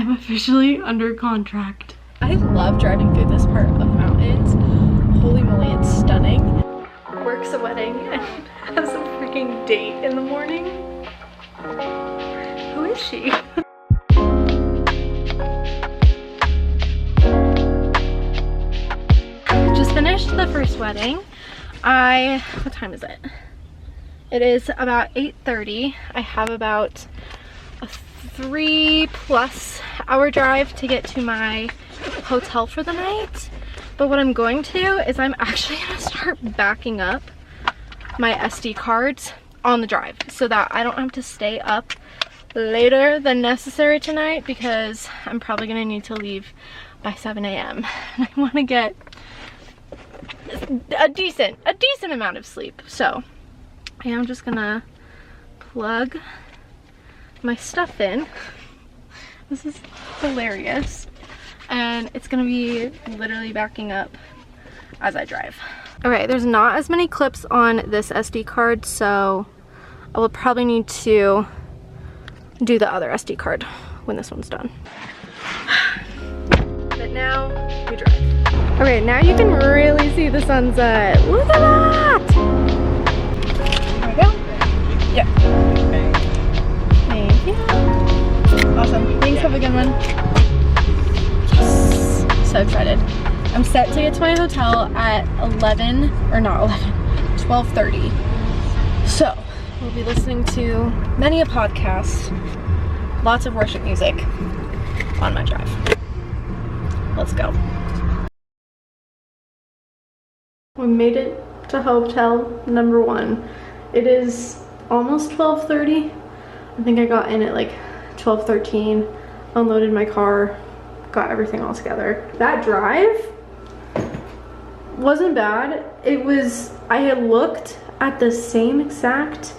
I'm officially under contract. I love driving through this part of the mountains. Holy moly, it's stunning. Works a wedding and has a freaking date in the morning. Who is she? Just finished the first wedding. What time is it? It is about 8:30. I have about a 3+ hour drive to get to my hotel for the night. But what I'm going to do is I'm actually gonna start backing up my SD cards on the drive so that I don't have to stay up later than necessary tonight, because I'm probably gonna need to leave by 7 a.m. and I want to get a decent amount of sleep. So I am just gonna plug my stuff in. This is hilarious, and it's gonna be literally backing up as I drive. Okay, there's not as many clips on this SD card, so I will probably need to do the other SD card when this one's done. But now we drive. Okay, now you can really see the sunset. Look at that! There we go. Yeah. Thank you. Awesome. Thanks, have a good one. Yes. So excited. I'm set to get to my hotel at 12:30. So we'll be listening to many a podcast, lots of worship music on my drive. Let's go. We made it to hotel number 1. It is almost 12:30. I think I got in at like 12:13, unloaded my car, got everything all together. That drive wasn't bad. It was, I had looked at the same exact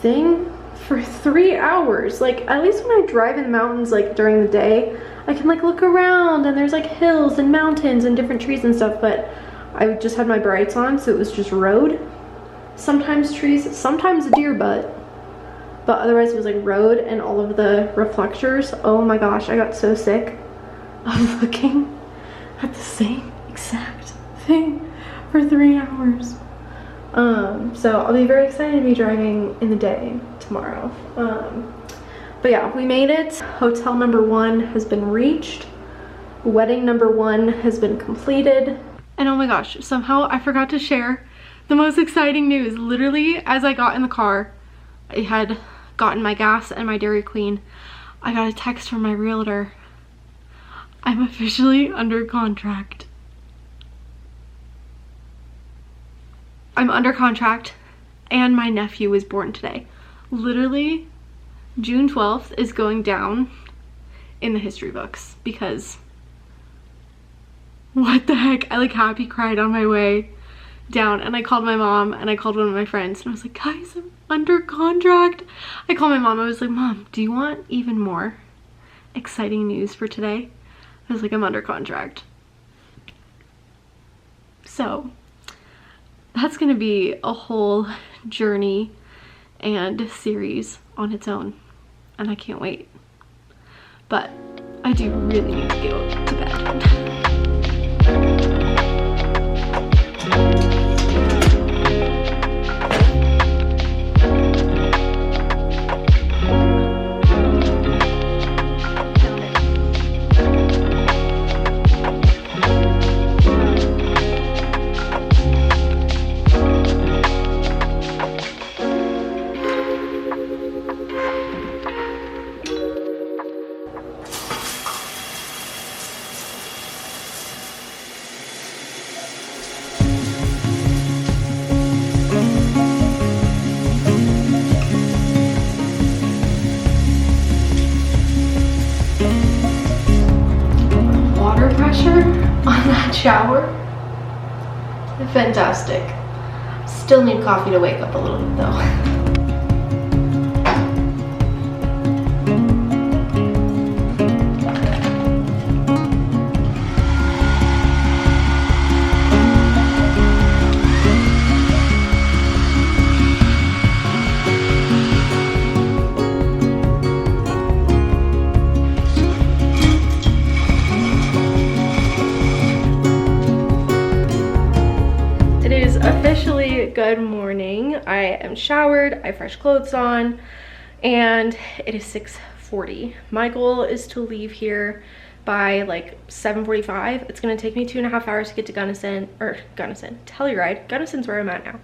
thing for 3 hours. Like, at least when I drive in the mountains, like during the day, I can like look around and there's like hills and mountains and different trees and stuff, but I just had my brights on, so it was just road. Sometimes trees, sometimes a deer butt, but otherwise it was like road and all of the reflectors. Oh my gosh, I got so sick of looking at the same exact thing for 3 hours. So I'll be very excited to be driving in the day tomorrow. But yeah, we made it. Hotel number 1 has been reached. Wedding number 1 has been completed. And oh my gosh, somehow I forgot to share the most exciting news. Literally, as I got in the car, I had gotten my gas and my Dairy Queen. I got a text from my realtor. I'm officially under contract. I'm under contract, and my nephew was born today. Literally, June 12th is going down in the history books, because what the heck, I like happy cried on my way down, and I called my mom and I called one of my friends and I was like, guys, I'm under contract. I called my mom, I was like, Mom, do you want even more exciting news for today? I was like, I'm under contract. So that's gonna be a whole journey and series on its own, and I can't wait. But I do really need to go to bed. Shower. Fantastic. Still need coffee to wake up a little bit though. good morning. I am showered, I have fresh clothes on, and it is 6:40. My goal is to leave here by like 7:45. It's gonna take me 2.5 hours to get to Telluride. Gunnison's where I'm at now.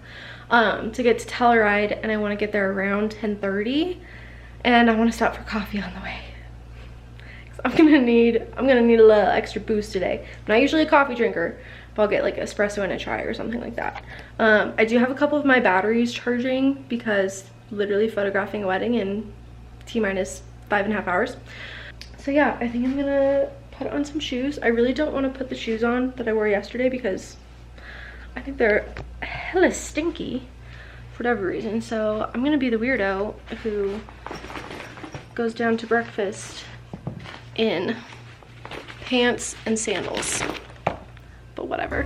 To get to Telluride, and I want to get there around 10:30, and I want to stop for coffee on the way. I'm gonna need a little extra boost today. I'm not usually a coffee drinker, but I'll get like espresso and a chai or something like that. I do have a couple of my batteries charging because literally photographing a wedding in T-minus 5.5 hours. So yeah, I think I'm gonna put on some shoes. I really don't want to put the shoes on that I wore yesterday because I think they're hella stinky for whatever reason. So I'm gonna be the weirdo who goes down to breakfast in pants and sandals, but whatever.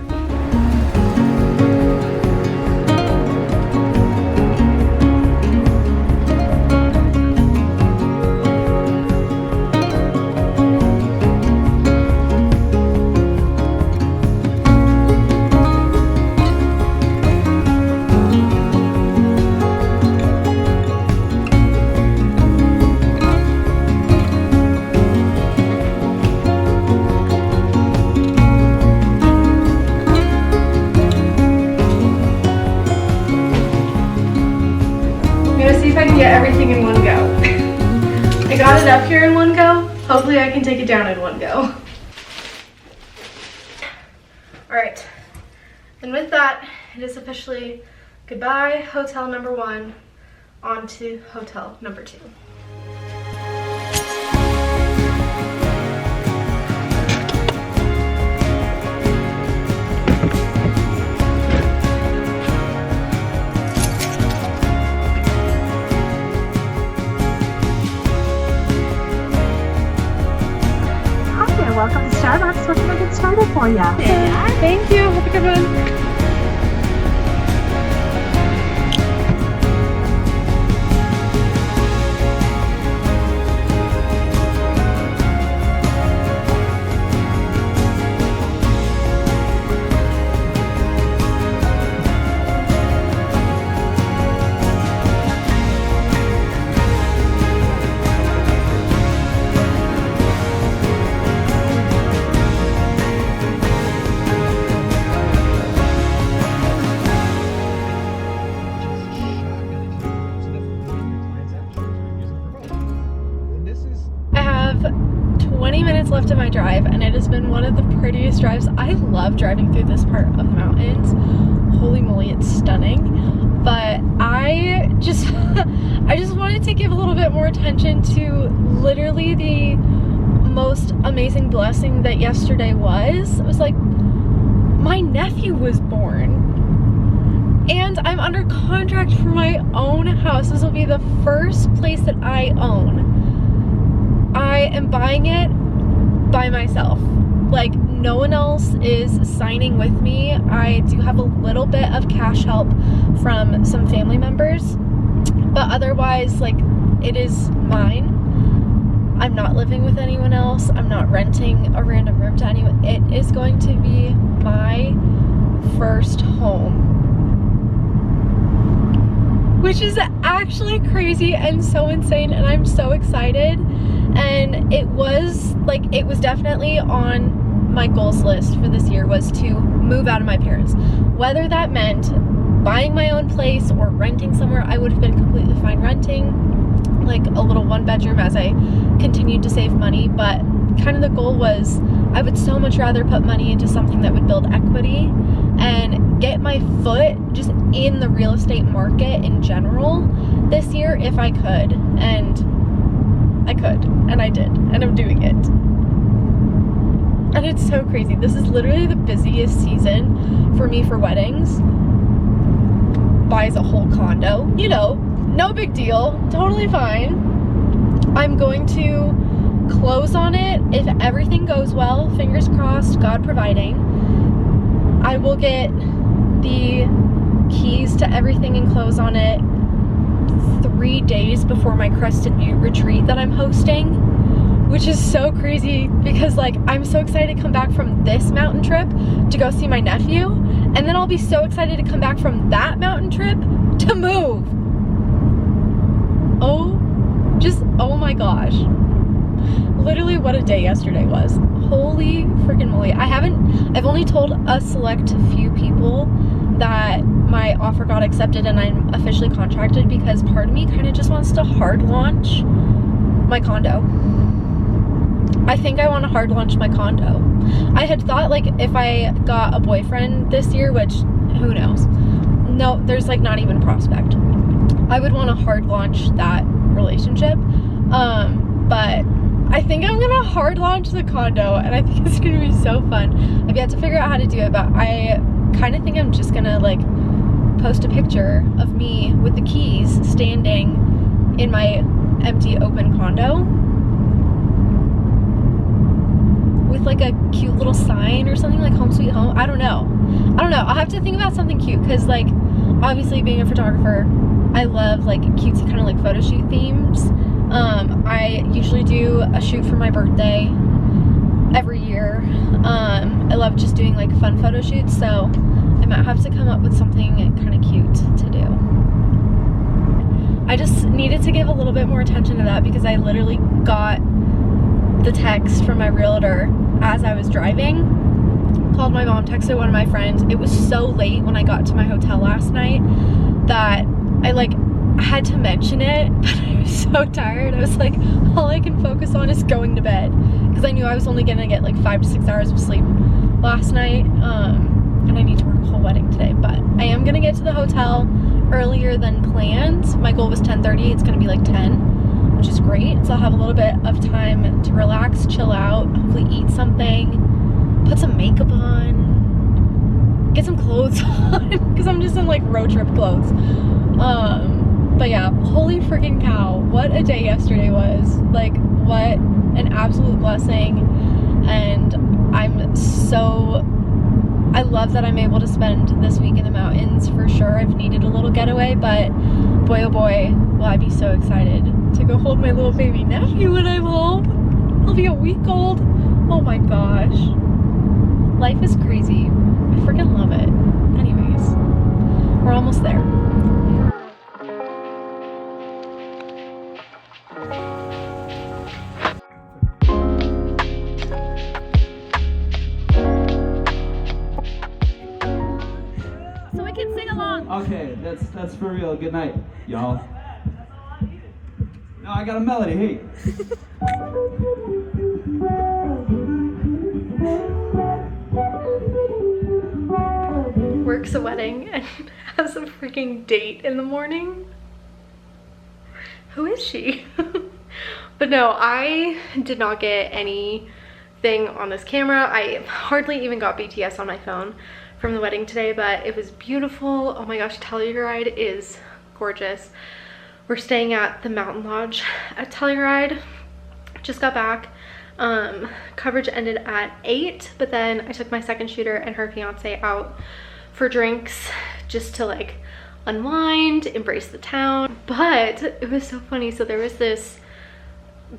Get everything in one go. I got it up here in one go. Hopefully I can take it down in one go. Alright, and with that, it is officially goodbye hotel number 1, on to hotel number 2. Welcome to Starbucks. What can I get started for you? Yeah, thank you. Have a good one. Left of my drive, and it has been one of the prettiest drives. I love driving through this part of the mountains. Holy moly, it's stunning. But I just wanted to give a little bit more attention to literally the most amazing blessing that yesterday was. It was like my nephew was born, and I'm under contract for my own house. This will be the first place that I own. I am buying it by myself. Like, no one else is signing with me. I do have a little bit of cash help from some family members, but otherwise, like, it is mine. I'm not living with anyone else. I'm not renting a random room to anyone. It is going to be my first home, which is actually crazy and so insane, and I'm so excited. And it was definitely on my goals list for this year, was to move out of my parents. Whether that meant buying my own place or renting somewhere, I would have been completely fine renting like a little 1-bedroom as I continued to save money. But kind of the goal was, I would so much rather put money into something that would build equity and get my foot just in the real estate market in general this year if I could. And I could, and I did, and I'm doing it. And it's so crazy. This is literally the busiest season for me for weddings. Buys a whole condo, you know, no big deal, totally fine. I'm going to close on it if everything goes well, fingers crossed, God providing. I will get the keys to everything and close on it 3 days before my Crested Butte retreat that I'm hosting, which is so crazy because, like, I'm so excited to come back from this mountain trip to go see my nephew, And then I'll be so excited to come back from that mountain trip to move. Oh my gosh. Literally what a day yesterday was. Holy freaking moly. I've only told a select few people that my offer got accepted and I'm officially contracted, because part of me kind of just wants to hard launch my condo. I think I want to hard launch my condo. I had thought, like, if I got a boyfriend this year, which who knows, no, there's like not even a prospect, I would want to hard launch that relationship. But I think I'm gonna hard launch the condo, and I think it's gonna be so fun. I've yet to figure out how to do it, but I kind of think I'm just gonna like post a picture of me with the keys standing in my empty open condo with like a cute little sign or something, like home sweet home. I don't know, I'll have to think about something cute, because like obviously being a photographer, I love like cutesy kind of like photo shoot themes. I usually do a shoot for my birthday every year. I love just doing like fun photo shoots, so I might have to come up with something kind of cute to do. I just needed to give a little bit more attention to that, because I literally got the text from my realtor as I was driving. Called my mom, texted one of my friends. It was so late when I got to my hotel last night that I had to mention it, but I was so tired. I was like, all I can focus on is going to bed, because I knew I was only gonna get like 5 to 6 hours of sleep last night, and I need to work a whole wedding today. But I am gonna get to the hotel earlier than planned. My goal was 10:30. It's gonna be like 10, which is great. So I'll have a little bit of time to relax, chill out, hopefully eat something, put some makeup on, get some clothes on, because I'm just in like road trip clothes. But yeah, holy freaking cow, what a day yesterday was. Like, what an absolute blessing. And I love that I'm able to spend this week in the mountains for sure. I've needed a little getaway, but boy oh boy, will I be so excited to go hold my little baby nephew when I'm home. He'll be a week old. Oh my gosh. Life is crazy. I freaking love it. Anyways, we're almost there. Okay, that's for real. Good night, y'all. No, I got a melody. Hey. Works a wedding and has a freaking date in the morning. Who is she? But no, I did not get anything on this camera. I hardly even got BTS on my phone from the wedding today, but it was beautiful. Oh my gosh, Telluride is gorgeous. We're staying at the mountain lodge at Telluride. Just got back. Coverage ended at 8, but then I took my second shooter and her fiance out for drinks just to like unwind, embrace the town. But it was so funny. So there was this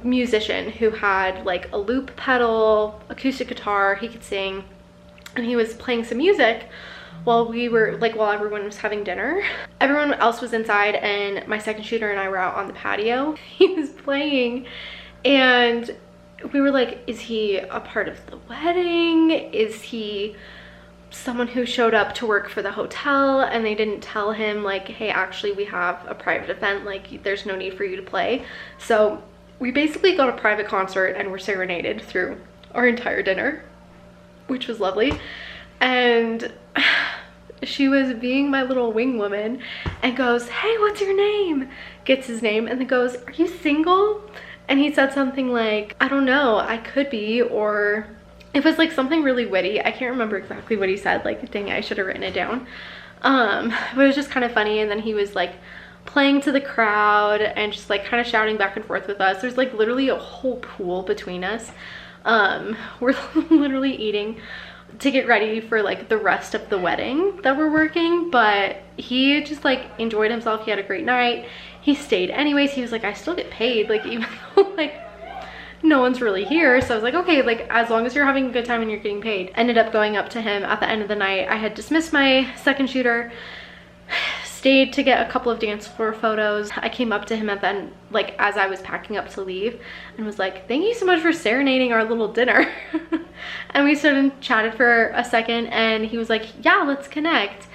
musician who had like a loop pedal, acoustic guitar, he could sing, and he was playing some music while everyone was having dinner. Everyone else was inside and my second shooter and I were out on the patio. He was playing and we were like, is he a part of the wedding? Is he someone who showed up to work for the hotel and they didn't tell him like, hey, actually we have a private event, like there's no need for you to play? So we basically got a private concert and were serenaded through our entire dinner, which was lovely. And she was being my little wing woman and goes, hey, what's your name? Gets his name and then goes, are you single? And he said something like, I don't know, I could be, or it was like something really witty. I can't remember exactly what he said, like dang, I should have written it down. But it was just kind of funny. And then he was like playing to the crowd and just like kind of shouting back and forth with us. There's like literally a whole pool between us. We're literally eating to get ready for like the rest of the wedding that we're working, but he just like enjoyed himself. He had a great night. He stayed anyways. He was like, I still get paid, like even though like no one's really here. So I was like, okay, like as long as you're having a good time and you're getting paid. Ended up going up to him at the end of the night. I had dismissed my second shooter, stayed to get a couple of dance floor photos. I came up to him at the end, like as I was packing up to leave, and was like, thank you so much for serenading our little dinner. And we stood and chatted for a second, and he was like, yeah, let's connect.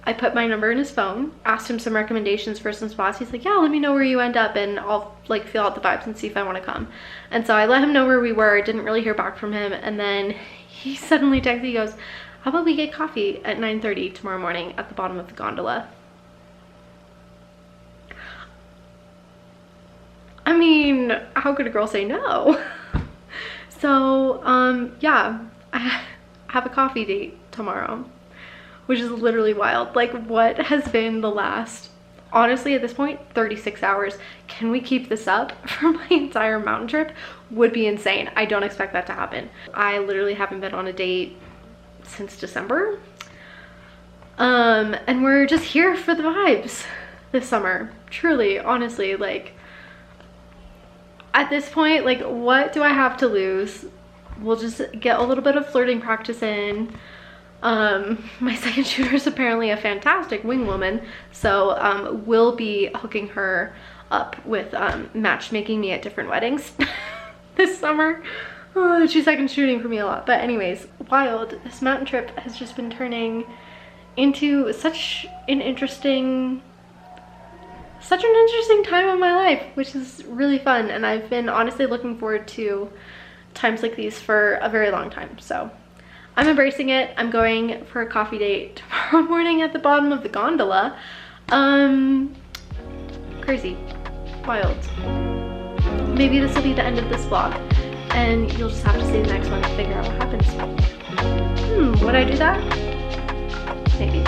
I put my number in his phone, asked him some recommendations for some spots. He's like, yeah, let me know where you end up and I'll like feel out the vibes and see if I want to come. And so I let him know where we were. Didn't really hear back from him. And then he suddenly texted me, he goes, how about we get coffee at 9:30 tomorrow morning at the bottom of the gondola? I mean, how could a girl say no? So, yeah, I have a coffee date tomorrow, which is literally wild. Like, what has been the last, honestly, at this point, 36 hours? Can we keep this up for my entire mountain trip? Would be insane. I don't expect that to happen. I literally haven't been on a date since December. And we're just here for the vibes this summer. Truly, honestly, like, at this point, like, what do I have to lose? We'll just get a little bit of flirting practice in. My second shooter is apparently a fantastic wing woman, so we'll be hooking her up with matchmaking me at different weddings this summer. Oh, she's second shooting for me a lot. But anyways, wild. This mountain trip has just been turning into such an interesting time of my life, which is really fun, and I've been honestly looking forward to times like these for a very long time. So I'm embracing it. I'm going for a coffee date tomorrow morning at the bottom of the gondola. Crazy, wild. Maybe this will be the end of this vlog, and you'll just have to see the next one to figure out what happens. Would I do that? Maybe.